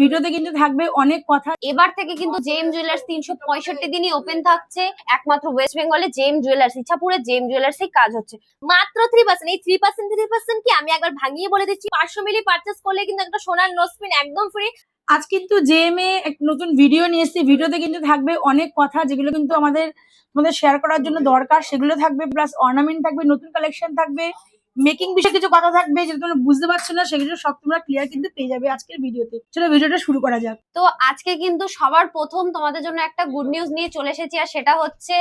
ভিডিওতে কিন্তু থাকবে অনেক কথা। এবার থেকে কিন্তু জেএম জুয়েলার্স 365 দিনই ওপেন থাকছে। একমাত্র ওয়েস্ট বেঙ্গলে জেএম জুয়েলার্স, ইচ্ছাপুরে জেএম জুয়েলার্স এই কাজ হচ্ছে মাত্র 3%। এই 3% কি আমি একবার ভাঙিয়ে বলে দিচ্ছি, 500 মিলি পারচেস করলে কিন্তু একটা সোনার নোজপিন একদম ফ্রি। আজ কিন্তু জেএমএ এক নতুন ভিডিও নিয়ে এসেছি। ভিডিওতে কিন্তু থাকবে অনেক কথা যেগুলো কিন্তু আমাদের শেয়ার করার জন্য দরকার, সেগুলো থাকবে, প্লাস অর্নামেন্ট থাকবে, নতুন কালেকশন থাকবে, মেকিং বিষয়ে কিছু কথা থাকবে যেটা তোমরা বুঝতে পারছো না, সেগুলো সব তোমরা ক্লিয়ার কিন্তু পেয়ে যাবে আজকের ভিডিওতে। চলো ভিডিওটা শুরু করা যাক। তো আজকে কিন্তু সবার প্রথম তোমাদের জন্য একটা গুড নিউজ নিয়ে চলে এসেছি, আর সেটা হচ্ছে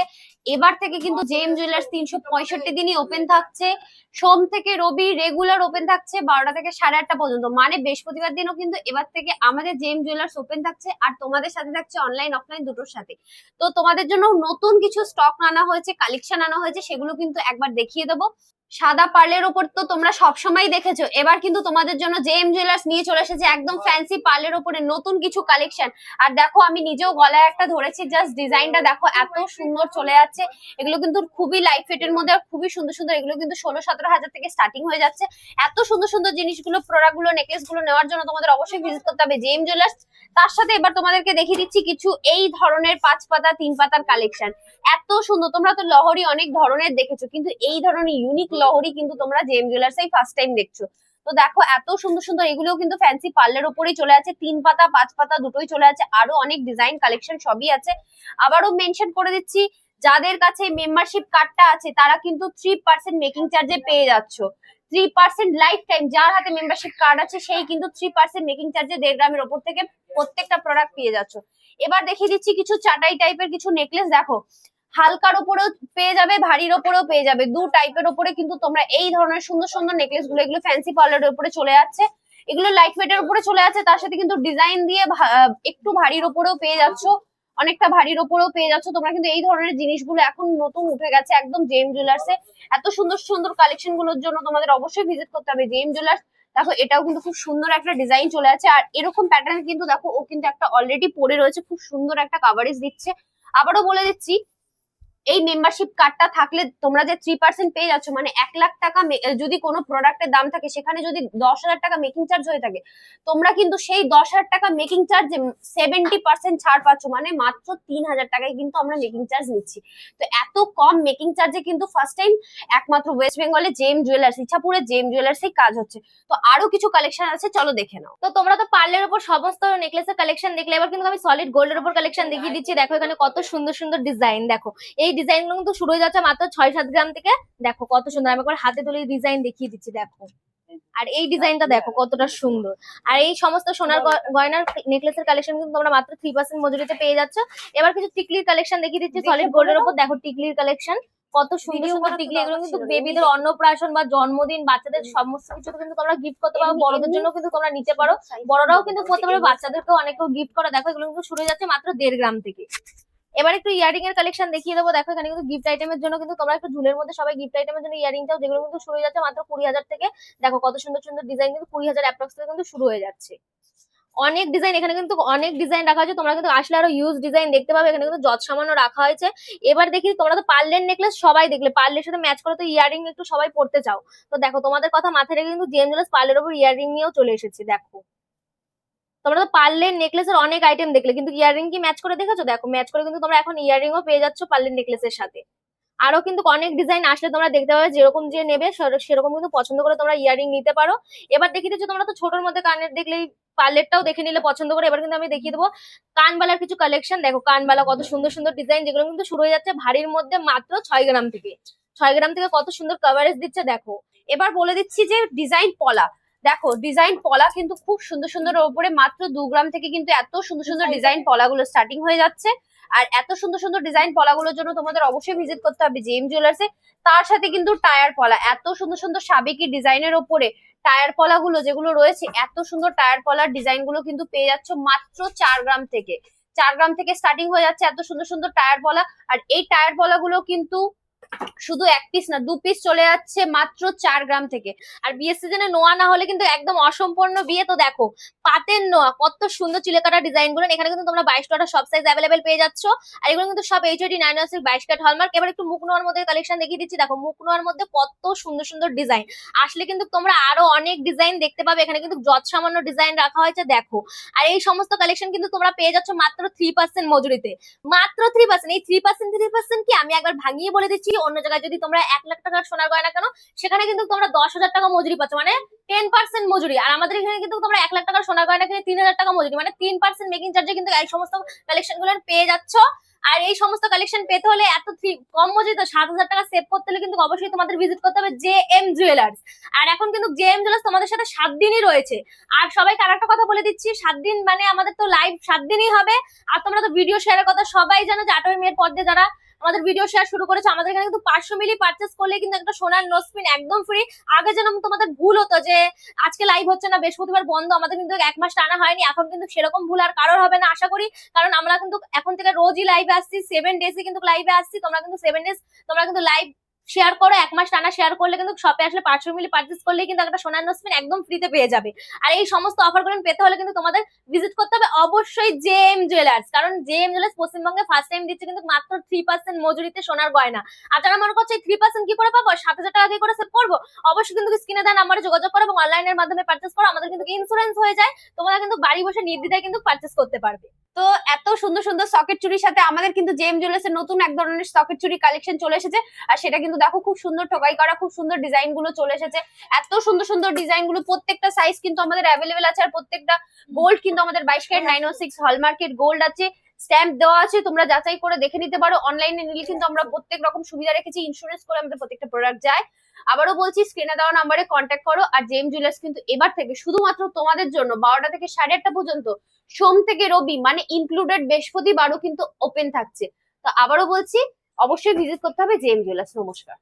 এবার থেকে কিন্তু জেএম জুয়েলার্স 365 দিনই ওপেন থাকছে। সোম থেকে রবি রেগুলার ওপেন থাকছে 12টা থেকে 8:30 পর্যন্ত, মানে বৃহস্পতিবার দিনও কিন্তু এবার থেকে আমাদের জেএম জুয়েলার্স ওপেন থাকছে, আর তোমাদের সাথে থাকছে অনলাইন অফলাইন দুটোর সাথে। তো তোমাদের জন্য নতুন কিছু স্টক আনা হয়েছে, কালেকশন আনা হয়েছে, সেগুলো কিন্তু একবার দেখিয়ে দেবো। সাদা পার্লের ওপর তো তোমরা সবসময় দেখেছো, এবার কিন্তু তোমাদের জন্য জেএম জুয়েলার্স নিয়ে চলে এসেছে একদম ফ্যান্সি পার্লের ওপরে নতুন কিছু কালেকশন। আর দেখো আমি নিজেও গলায় একটা ধরেছি, জাস্ট ডিজাইনটা দেখো এত সুন্দর চলে যাচ্ছে। এগুলো কিন্তু খুবই লাইট ওয়েটের মধ্যে আর খুবই সুন্দর সুন্দর, এগুলো কিন্তু 16-17 হাজার থেকে স্টার্টিং হয়ে যাচ্ছে। এত সুন্দর সুন্দর জিনিসগুলো, প্রোডাক্ট গুলো, নেকলেস গুলো নেওয়ার জন্য তোমাদের অবশ্যই ভিজিট করতে হবে জেএম জুয়েলার্স। তার সাথে এবার তোমাদেরকে দেখিয়ে দিচ্ছি কিছু এই ধরনের 5 পাতা 3 পাতার কালেকশন। এত সুন্দর, তোমরা তো লহরি অনেক ধরনের দেখেছো, কিন্তু এই ধরনের ইউনিক লহরি কিন্তু তোমরা জেএম জুয়েলার্স এই ফার্স্ট টাইম দেখছো। তো দেখো এত সুন্দর সুন্দর, এগুলোও কিন্তু ফ্যান্সি পার্লের ওপরেই চলে আছে, 3 পাতা 5 পাতা দুটোই চলে আছে, আরো অনেক ডিজাইন কালেকশন সবই আছে। আবারও মেনশন করে দিচ্ছি, যাদের কাছে মেম্বারশিপ কার্ডটা আছে তারা কিন্তু 3% মেকিং চার্জে পেয়ে যাচ্ছ। 3% লাইফ টাইম, যার হাতে মেম্বারশিপ কার্ড আছে সেই কিন্তু 3% মেকিং চার্জে 1.5 গ্রামের ওপর থেকে প্রত্যেকটা প্রোডাক্ট পেয়ে যাচ্ছ। এবার দেখিয়ে দিচ্ছি কিছু চাটাই টাইপের কিছু নেকলেস। দেখো হালকার ওপরেও পেয়ে যাবে, ভারীর ওপরেও পেয়ে যাবে, দু টাইপের ওপরে কিন্তু তোমরা এই ধরনের সুন্দর সুন্দর নেকলেস গুলো, এগুলো ফ্যান্সি পার্লারের উপরে চলে যাচ্ছে, এগুলো লাইট ওয়েটের উপরে চলে যাচ্ছে, তার সাথে কিন্তু ডিজাইন দিয়ে একটু ভারীর ওপরেও পেয়ে যাচ্ছ, অনেকটা ভারীর ওপরেও পেয়ে যাচ্ছ তোমরা। কিন্তু এই ধরনের জিনিসগুলো এখন নতুন উঠে গেছে একদম জেএম জুয়েলার্স এ। এত সুন্দর সুন্দর কালেকশন গুলোর জন্য তোমাদের অবশ্যই ভিজিট করতে হবে জেএম জুয়েলার্স। দেখো এটাও কিন্তু খুব সুন্দর একটা ডিজাইন চলে আছে, আর এরকম প্যাটার্ন কিন্তু দেখো ও কিন্তু একটা অলরেডি পরে রয়েছে, খুব সুন্দর একটা কাভারেজ দিচ্ছে। আবারও বলে দিচ্ছি, এই মেম্বারশিপ কার্ডটা থাকলে তোমরা যে 3% পেয়ে যাচ্ছ, মানে 1 লাখ টাকা যদি কোনো প্রোডাক্টের দাম থাকে, সেখানে যদি 10,000 টাকা মেকিং চার্জ হয়ে থাকে, তোমরা কিন্তু সেই 10,000 টাকা মেকিং চার্জে 70% ছাড় পাচ্ছ, মানে মাত্র 3,000 টাকায় কিন্তু আমরা মেকিং চার্জ নিচ্ছি। তো এত কম মেকিং চার্জে কিন্তু ফার্স্ট টাইম একমাত্র ওয়েস্ট বেঙ্গলে জেএম জুয়েলার্স, ইচ্ছাপুরে জেএম জুয়েলার্স এই কাজ হচ্ছে। তো আরো কিছু কালেকশন আছে, চলো দেখে নাও। তো তোমরা তো পার্লের উপর সমস্ত নেকলেসের কালেকশন দেখলে, এবার কিন্তু আমি সলিড গোল্ডের উপর কালেকশন দেখিয়ে দিচ্ছি। দেখো এখানে কত সুন্দর সুন্দর ডিজাইন, দেখো এই ডিজাইন গুলো কিন্তু শুরু হয়ে যাচ্ছে মাত্র 6-7 গ্রাম থেকে। দেখো কত সুন্দর, আমি একবার হাতে তুলে ডিজাইন দেখিয়ে দিচ্ছি। দেখো আর এই ডিজাইনটা দেখো কতটা সুন্দর। আর এই সমস্ত সোনার গয়নার নেকলেসের কালেকশন কিন্তু তোমরা মাত্র 3% মজুরিতে পেয়ে যাচ্ছ। এবার কিছু টিকলির কালেকশন দেখিয়ে দিচ্ছি সলিড গোল্ডের উপর। দেখো টিকলির কালেকশন কত সুন্দর সুন্দর টিকলি, এগুলো কিন্তু বেবিদের অন্নপ্রাশন বা জন্মদিন, বাচ্চাদের সমস্ত কিছু কিন্তু তোমরা গিফট করতে পারো, বড়দের জন্য কিন্তু তোমরা নিতে পারো, বড়রাও কিন্তু করতে পারো, বাচ্চাদেরকেও অনেকেও গিফট করা। দেখো এগুলো কিন্তু শুরু হয়ে যাচ্ছে মাত্র 1.5 গ্রাম থেকে। এবার একটু ইয়ারিং এর কালেকশন দেখিয়ে দেবো। দেখো এখানে কিন্তু গিফট আইটেমের জন্য কিন্তু তোমরা একটু ঝুলের মধ্যে সবাই গিফট আইটেমের জন্য ইয়ারিং চাও, যেগুলো কিন্তু শুরু হয়ে যাচ্ছে মাত্র 20,000 থেকে। দেখো কত সুন্দর সুন্দর ডিজাইন কিন্তু 20,000 অ্যাপ্রক্স থেকে কিন্তু শুরু হয়ে যাচ্ছে। অনেক ডিজাইন, এখানে কিন্তু অনেক ডিজাইন রাখা আছে, তোমরা কিন্তু আসলে আরো ইউজ ডিজাইন দেখতে পাবে। এখানে কিন্তু যত সামান্য রাখা হয়েছে। এবার দেখি, তোমরা তো পার্লের নেকলেস সবাই দেখলে, পার্লের সাথে ম্যাচ করে তো ইয়ারিং একটু সবাই পড়তে চাও। তো দেখো তোমাদের কথা মাথায় রেখে কিন্তু জেএম জুয়েলার্স পার্লের উপর ইয়ারিং নিয়েও চলে এসেছে। দেখো তোমরা তো পার্লের নেকলেসের অনেক আইটেম দেখলে, কিন্তু ইয়ারিং কি ম্যাচ করে দেখেছো? দেখো ম্যাচ করে কিন্তু তোমরা এখন ইয়ারিংও পেয়ে যাচ্ছ পার্লের নেকলেসের সাথে। আরো কিন্তু অনেক ডিজাইন আসলে তোমরা দেখতে পাবে, যেরকম যে নেবে সেরকম কিন্তু পছন্দ করে তোমরা ইয়ারিং নিতে পারো। এবার দেখিয়ে দিচ্ছি, তোমরা তো ছোটর মধ্যে কানের দেখলেই পার্লেরটাও দেখে নিলে পছন্দ করে। এবার কিন্তু আমি দেখিয়ে দেবো কানবালার কিছু কালেকশন। দেখো কানবালা কত সুন্দর সুন্দর ডিজাইন, যেগুলো কিন্তু শুরু হয়ে যাচ্ছে ভারীর মধ্যে মাত্র 6 গ্রাম থেকে। 6 গ্রাম থেকে কত সুন্দর কভারেজ দিচ্ছে দেখো। এবার বলে দিচ্ছি যে ডিজাইন পলা। দেখো ডিজাইন পলা কিন্তু খুব সুন্দর সুন্দর ওপরে মাত্র 2 গ্রাম থেকে কিন্তু এত সুন্দর সুন্দর ডিজাইন পলাগুলো স্টার্টিং হয়ে যাচ্ছে। আর এত সুন্দর সুন্দর ডিজাইন পলাগুলোর জন্য তোমাদের অবশ্যই ভিজিট করতে হবে জেএম জুয়েলার্স এ। তার সাথে কিন্তু টায়ার পলা, এত সুন্দর সুন্দর সাবেকি ডিজাইনের ওপরে টায়ার পলাগুলো যেগুলো রয়েছে, এত সুন্দর টায়ার পলার ডিজাইন গুলো কিন্তু পেয়ে যাচ্ছ মাত্র 4 গ্রাম থেকে। 4 গ্রাম থেকে স্টার্টিং হয়ে যাচ্ছে এত সুন্দর সুন্দর টায়ার পলা। আর এই টায়ার পলাগুলো কিন্তু শুধু এক পিস না 2 পিস চলে যাচ্ছে মাত্র 4 গ্রাম থেকে। আর বিয়ের সিজনে নোয়া না হলে কিন্তু একদম অসম্পূর্ণ বিয়ে। তো দেখো পাতের নোয়া কত সুন্দর চিলেকাটা ডিজাইন গুলো, এখানে কিন্তু তোমরা 22 টা সব সাইজ অ্যাভেলেবেল পেয়ে যাচ্ছ। আর এগুলো কিন্তু সব এইচডি 906 22 ক্যারেট হলমার্ক। এবার একটু মুখ নোয়ার মধ্যে কালেকশন দেখিয়ে দিচ্ছি। দেখো মুখ নোয়ার মধ্যে কত সুন্দর সুন্দর ডিজাইন, আসলে কিন্তু তোমরা আরো অনেক ডিজাইন দেখতে পাবে। এখানে কিন্তু যত সামান্য ডিজাইন রাখা হয়েছে দেখো। আর এই সমস্ত কালেকশন কিন্তু তোমরা পেয়ে যাচ্ছ মাত্র 3% মজুরিতে, মাত্র 3%। এই 3% কি আমি একবার ভাঙিয়ে বলে দিচ্ছি, অন্য জায়গায় যদি তোমরা 1 লাখ টাকার সোনার গয়না কেন সেখানে কিন্তু তোমরা 10,000 টাকা মজুরি পাচ্ছ, মানে 10% মজুরি। আর আমাদের এখানে কিন্তু তোমরা 1 লাখ টাকার সোনার গয়না কিনে 3,000 টাকা মজুরি, মানে 3% মেকিং চার্জে কিন্তু এই সমস্ত কালেকশন গুলো পেয়ে যাচ্ছ। আর এই সমস্ত কালেকশন পেতে হলে এত কম মজুরি তো 7,000 টাকা সেভ করতে হলে কিন্তু অবশ্যই তোমাদের ভিজিট করতে হবে জে এম জুয়েলার্স। আর এখন কিন্তু জে এম জুয়েলার্স তোমাদের সাথে 7 দিনই রয়েছে। আর সবাইকে আরেকটা কথা বলে দিচ্ছি, 7 দিন মানে আমাদের তো লাইভ 7 দিনই হবে। আর তোমরা তো ভিডিও শেয়ারের কথা সবাই জানো যে 8ই মের পর দিয়ে যারা আমাদের ভিডিও শেয়ার শুরু করেছে, আমাদের এখানে কিন্তু 500 মিলি পারচেস করলে কিন্তু একটা সোনার নোসপিন একদম ফ্রি। আগে যেন তোমাদের ভুল হতো যে আজকে লাইভ হচ্ছে না, বৃহস্পতিবার বন্ধ, আমাদের কিন্তু 1 মাস টানা হয়নি। এখন কিন্তু সেরকম ভুল আর কারোর হবে না আশা করি, কারণ আমরা কিন্তু এখন থেকে রোজই লাইভে আসছি, 7 ডেজই কিন্তু লাইভে আসছি। তোমরা কিন্তু 7 ডেজ তোমরা কিন্তু লাইভ শেয়ার করো, 1 মাস টানা শেয়ার করলে কিন্তু শপে আসলে 500 মিলি পারচেস করলে কিন্তু একটা সোনার নোসপিন একদম ফ্রিতে পেয়ে যাবে। আর এই সমস্ত অফারগুলো পেতে হলে কিন্তু তোমাদের ভিজিট করতে হবে অবশ্যই জে এম জুয়েলার্স, কারণ জে এম জুয়েলার্স পশ্চিমবঙ্গে ফার্স্ট টাইম দিচ্ছে কিন্তু মাত্র 3% মজুরিতে সোনার গয়না। আর যারা মনে করছে 3% কি করে পাবো, 7,000 টাকা কি করে সেভ করবো, অবশ্যই কিন্তু স্ক্রিনে দেওয়া নাম্বারে যোগাযোগ করো এবং অনলাইনের মাধ্যমে পারচেস করো। আমাদের কিন্তু ইন্স্যুরেন্স হয়ে যায়, তোমরা কিন্তু বাড়ি বসে নির্দ্বিধায় কিন্তু পারচেস করতে পারবে। তো এত সুন্দর সুন্দর সকেট চুরির সাথে আমাদের কিন্তু জে এম জুয়েলার্স এর নতুন এক ধরনের সকেট চুরি কালেকশন চলে এসেছে। আর সেটা কিন্তু দেখো খুব সুন্দর টোকাই করা, খুব সুন্দর ডিজাইন গুলো চলে এসেছে। এত সুন্দর সুন্দর ডিজাইন গুলো, প্রত্যেকটা সাইজ কিন্তু আমাদের অ্যাভেলেবেল আছে। আর প্রত্যেকটা গোল্ড কিন্তু আমাদের 22 ক্যারেট 906 হলমার্কের গোল্ড আছে, স্ট্যাম্প দেওয়া আছে, তোমরা যাচাই করে দেখে নিতে পারো। অনলাইনে নিলে কিন্তু আমরা প্রত্যেক রকম সুবিধা রেখেছি, ইন্স্যুরেন্স করে আমাদের প্রত্যেকটা প্রোডাক্ট যায়। আবারও বলছি স্ক্রিনে দেওয়া নাম্বারে কন্ট্যাক্ট করো। আর জে এম জুয়েলার্স কিন্তু এবার থেকে শুধুমাত্র তোমাদের জন্য 12টা থেকে 8:30 পর্যন্ত সোম থেকে রবি মানে ইনক্লুডেড বৃহস্পতিবারও কিন্তু ওপেন থাকছে। তো আবারও বলছি অবশ্যই ভিজিট করতে হবে জে এম জুয়েলার্স। নমস্কার।